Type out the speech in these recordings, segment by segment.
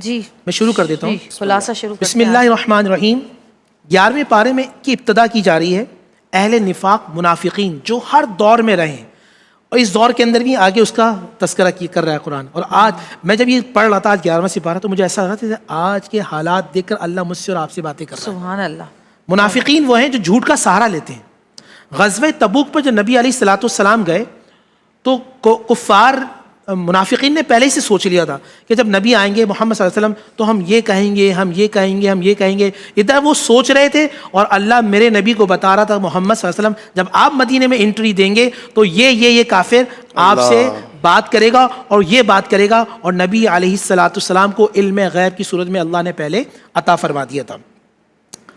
جی میں شروع کر دیتا ہوں. خلاصہ شروع کرتے بسم اللہ الرحمن الرحیم. 11ویں پارے میں کی ابتدا کی جا رہی ہے اہل نفاق منافقین جو ہر دور میں رہے ہیں، اور اس دور کے اندر بھی آگے اس کا تذکرہ کر رہا ہے قرآن. اور آج میں جب یہ پڑھ رہا تھا آج 11واں سپارہ تو مجھے ایسا لگ رہا تھا آج کے حالات دیکھ کر اللہ مجھ سے اور آپ سے باتیں کر رہا ہے. سبحان اللہ. منافقین وہ ہیں جو جھوٹ کا سہارا لیتے ہیں. غزوہ تبوک پر جو نبی علیہ الصلوۃ والسلام گئے تو کفار منافقین نے پہلے ہی سے سوچ لیا تھا کہ جب نبی آئیں گے محمد صلی اللہ علیہ وسلم تو ہم یہ کہیں گے، ہم یہ کہیں گے، ہم یہ کہیں گے. ادھر وہ سوچ رہے تھے اور اللہ میرے نبی کو بتا رہا تھا محمد صلی اللہ علیہ وسلم جب آپ مدینے میں انٹری دیں گے تو یہ کافر آپ سے بات کرے گا اور یہ بات کرے گا. اور نبی علیہ الصلوۃ والسلام کو علم غیب کی صورت میں اللہ نے پہلے عطا فرما دیا تھا.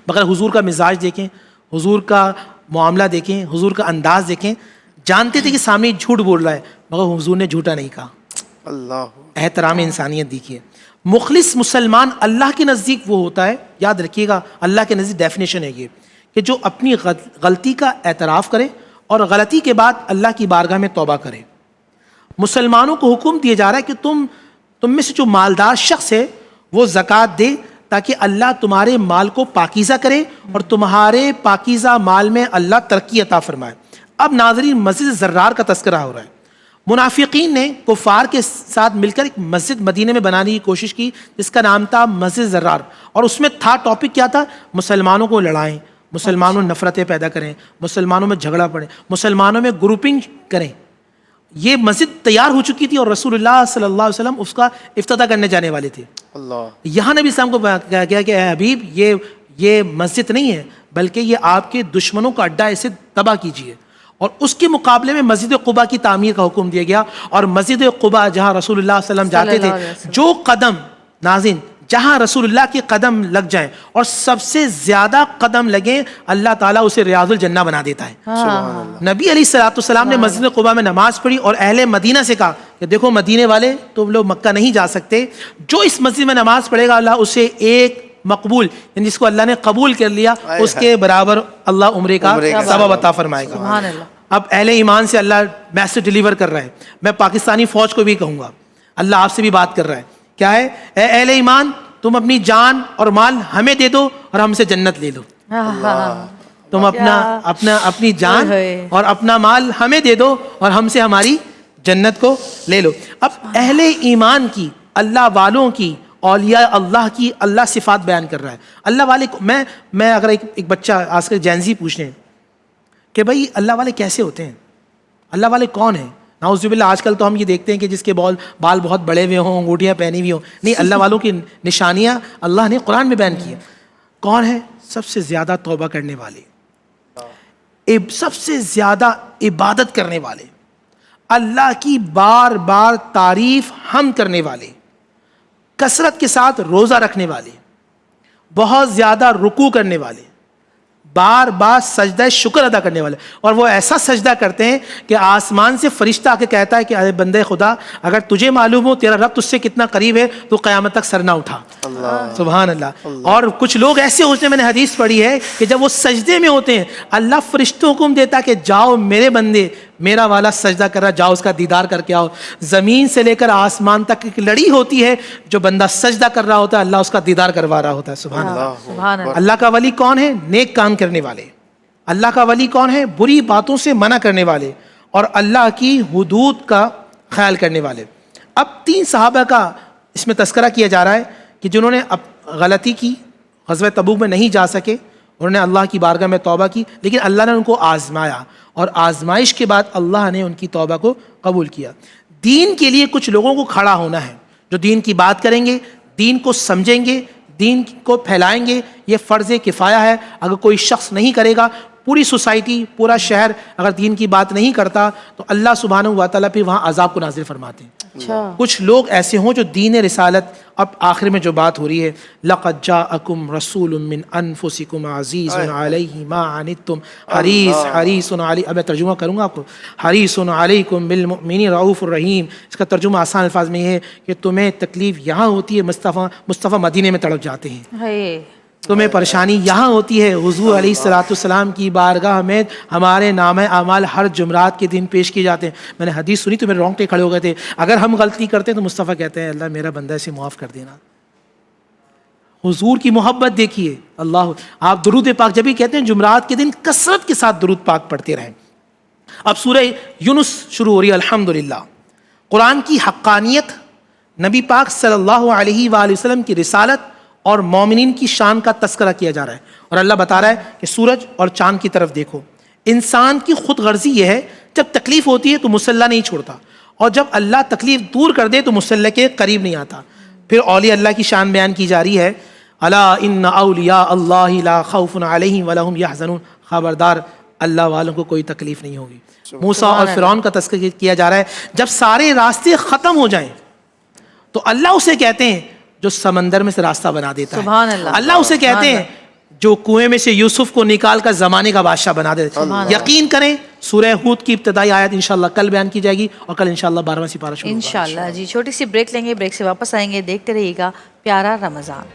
مگر حضور کا مزاج دیکھیں، حضور کا معاملہ دیکھیں، حضور کا انداز دیکھیں. جانتے تھے کہ سامنے جھوٹ بول رہا ہے مگر حضور نے جھوٹا نہیں کہا. اللہ احترام انسانیت دیکھیے. مخلص مسلمان اللہ کے نزدیک وہ ہوتا ہے، یاد رکھیے گا اللہ کے نزدیک ڈیفینیشن ہے یہ، کہ جو اپنی غلطی کا اعتراف کرے اور غلطی کے بعد اللہ کی بارگاہ میں توبہ کرے. مسلمانوں کو حکم دیا جا رہا ہے کہ تم میں سے جو مالدار شخص ہے وہ زکوٰۃ دے تاکہ اللہ تمہارے مال کو پاکیزہ کرے اور تمہارے پاکیزہ مال میں اللہ ترقی عطا فرمائے. اب ناظرین مسجد زرار کا تذکرہ ہو رہا ہے. منافقین نے کفار کے ساتھ مل کر ایک مسجد مدینے میں بنانے کی کوشش کی جس کا نام تھا مسجد زرار، اور اس میں تھا ٹاپک کیا تھا؟ مسلمانوں کو لڑائیں، مسلمانوں میں نفرتیں پیدا کریں، مسلمانوں میں جھگڑا پڑے، مسلمانوں میں گروپنگ کریں. یہ مسجد تیار ہو چکی تھی اور رسول اللہ صلی اللہ علیہ وسلم اس کا افتتاح کرنے جانے والے تھے. اللہ یہاں نبی السلام کو کہا گیا کہ اے حبیب یہ مسجد نہیں ہے بلکہ یہ آپ کے دشمنوں کا اڈا ہے، اسے تباہ کیجیے. اور اس کے مقابلے میں مسجد قباء کی تعمیر کا حکم دیا گیا. اور مسجد قباء جہاں رسول اللہ صلی اللہ علیہ وسلم جاتے تھے، جو قدم ناظرین جہاں رسول اللہ کے قدم لگ جائیں اور سب سے زیادہ قدم لگیں اللہ تعالیٰ اسے ریاض الجنہ بنا دیتا ہے. نبی علیہ الصلوۃ والسلام نے مسجد قباء میں نماز پڑھی اور اہل مدینہ سے کہا کہ دیکھو مدینے والے تم لوگ مکہ نہیں جا سکتے، جو اس مسجد میں نماز پڑھے گا اللہ اسے ایک مقبول یعنی جس کو اللہ نے قبول کر لیا اس کے برابر اللہ عمرے کا ثواب عطا فرمائے گا. سبحان اللہ. اب اہل ایمان سے اللہ میسج ڈیلیور کر رہا ہے. میں پاکستانی فوج کو بھی کہوں گا اللہ آپ سے بھی بات کر رہا ہے. کیا ہے؟ اے اہل ایمان تم اپنی جان اور مال ہمیں دے دو اور ہم سے جنت لے لو. تم اپنی جان اور اپنا مال ہمیں دے دو اور ہم سے ہماری جنت کو لے لو. اب اہل ایمان کی، اللہ والوں کی، اولیاء اللہ کی اللہ صفات بیان کر رہا ہے. اللہ والے کو میں اگر ایک بچہ آج کل جینزی پوچھنے کہ بھائی اللہ والے کیسے ہوتے ہیں، اللہ والے کون ہیں؟ نعوذ باللہ آج کل تو ہم یہ دیکھتے ہیں کہ جس کے بال بہت بڑے ہوئے ہوں، انگوٹھیاں پہنی ہوئی ہوں. نہیں، اللہ والوں کی نشانیاں اللہ نے قرآن میں بیان کی ہیں. کون ہے؟ سب سے زیادہ توبہ کرنے والے، سب سے زیادہ عبادت کرنے والے، اللہ کی بار بار تعریف ہم کرنے والے، کثرت کے ساتھ روزہ رکھنے والے، بہت زیادہ رکوع کرنے والے، بار بار سجدہ شکر ادا کرنے والے. اور وہ ایسا سجدہ کرتے ہیں کہ آسمان سے فرشتہ آ کے کہتا ہے کہ اے بندے خدا اگر تجھے معلوم ہو تیرا رب تجھ سے کتنا قریب ہے تو قیامت تک سر نہ اٹھا. سبحان اللہ. اور کچھ لوگ ایسے ہوتے ہیں، میں نے حدیث پڑھی ہے کہ جب وہ سجدے میں ہوتے ہیں اللہ فرشتوں کو حکم دیتا کہ جاؤ میرے بندے، میرا والا سجدہ کر رہا، جاؤ اس کا دیدار کر کے آؤ. زمین سے لے کر آسمان تک ایک لڑی ہوتی ہے، جو بندہ سجدہ کر رہا ہوتا ہے اللہ اس کا دیدار کروا رہا ہوتا ہے. سبحان اللہ. اللہ کا ولی کون ہے؟ نیک کام کرنے والے. اللہ کا ولی کون ہے؟ بری باتوں سے منع کرنے والے اور اللہ کی حدود کا خیال کرنے والے. اب 3 صحابہ کا اس میں تذکرہ کیا جا رہا ہے کہ جنہوں نے غلطی کی، غزوہ تبوک میں نہیں جا سکے، انہوں نے اللہ کی بارگاہ میں توبہ کی لیکن اللہ نے ان کو آزمایا اور آزمائش کے بعد اللہ نے ان کی توبہ کو قبول کیا. دین کے لیے کچھ لوگوں کو کھڑا ہونا ہے جو دین کی بات کریں گے، دین کو سمجھیں گے، دین کو پھیلائیں گے. یہ فرض کفایہ ہے. اگر کوئی شخص نہیں کرے گا، پوری سوسائٹی، پورا شہر اگر دین کی بات نہیں کرتا تو اللہ سبحانہ و تعالیٰ پھر وہاں عذاب کو نازل فرماتے ہیں. کچھ لوگ ایسے ہوں جو دین رسالت، اب آخر میں جو بات ہو رہی ہے لَقَدْ جَاءَكُمْ رَسُولٌ مِّنْ أَنفُسِكُمْ عَزِيزٌ عَلَيْهِ مَا عَنِتُّمْ حَرِيصٌ عَلَيْكُمْ. اب میں ترجمہ کروں گا آپ کو. حَرِيصٌ عَلَيْكُمْ بِالْمُؤْمِنِينَ رَءُوفٌ رَحِيمٌ. اس کا ترجمہ آسان الفاظ میں یہ ہے کہ تمہیں تکلیف یہاں ہوتی ہے، مصطفیٰ مدینے میں تڑپ جاتے ہیں. تمہیں پریشانی یہاں ہوتی ہے، حضور علیہ الصلوۃ والسلام کی بارگاہ میں ہمارے نامہ اعمال ہر جمعرات کے دن پیش کیے جاتے ہیں. میں نے حدیث سنی تو میرے رونگٹے کھڑے ہو گئے تھے. اگر ہم غلطی کرتے ہیں تو مصطفیٰ کہتے ہیں اللہ میرا بندہ اسے معاف کر دینا. حضور کی محبت دیکھیے. اللہ, آپ درود پاک جب بھی کہتے ہیں جمعرات کے دن کثرت کے ساتھ درود پاک پڑھتے رہیں. اب سورہ یونس شروع ہو رہی ہے. الحمدللہ قرآن کی حقانیت, نبی پاک صلی اللہ علیہ وآلہ وسلم کی رسالت اور مومنین کی شان کا تذکرہ کیا جا رہا ہے. اور اللہ بتا رہا ہے کہ سورج اور چاند کی طرف دیکھو. انسان کی خود غرضی یہ ہے جب تکلیف ہوتی ہے تو مصلی نہیں چھوڑتا, اور جب اللہ تکلیف دور کر دے تو مصلی کے قریب نہیں آتا. پھر اولیاء اللہ کی شان بیان کی جا رہی ہے. الا ان اولیاء اللہ لا خوف علیہم ولا هم یحزنون, خبردار اللہ والوں کو کوئی تکلیف نہیں ہوگی. موسیٰ اور فرعون کا تذکرہ کیا جا رہا ہے. جب سارے راستے ختم ہو جائیں تو اللہ اسے کہتے ہیں جو سمندر میں سے راستہ بنا دیتا ہے. سبحان اللہ. اللہ اسے کہتے ہیں جو کنویں میں سے یوسف کو نکال کر زمانے کا بادشاہ بنا دیتا ہے. یقین کریں سورہ ہود کی ابتدائی آیت انشاءاللہ کل بیان کی جائے گی, اور کل انشاءاللہ 12واں سپارہ شروع ہوگا. انشاءاللہ. جی چھوٹی سی بریک لیں گے, بریک سے واپس آئیں گے. دیکھتے رہیے گا پیارا رمضان.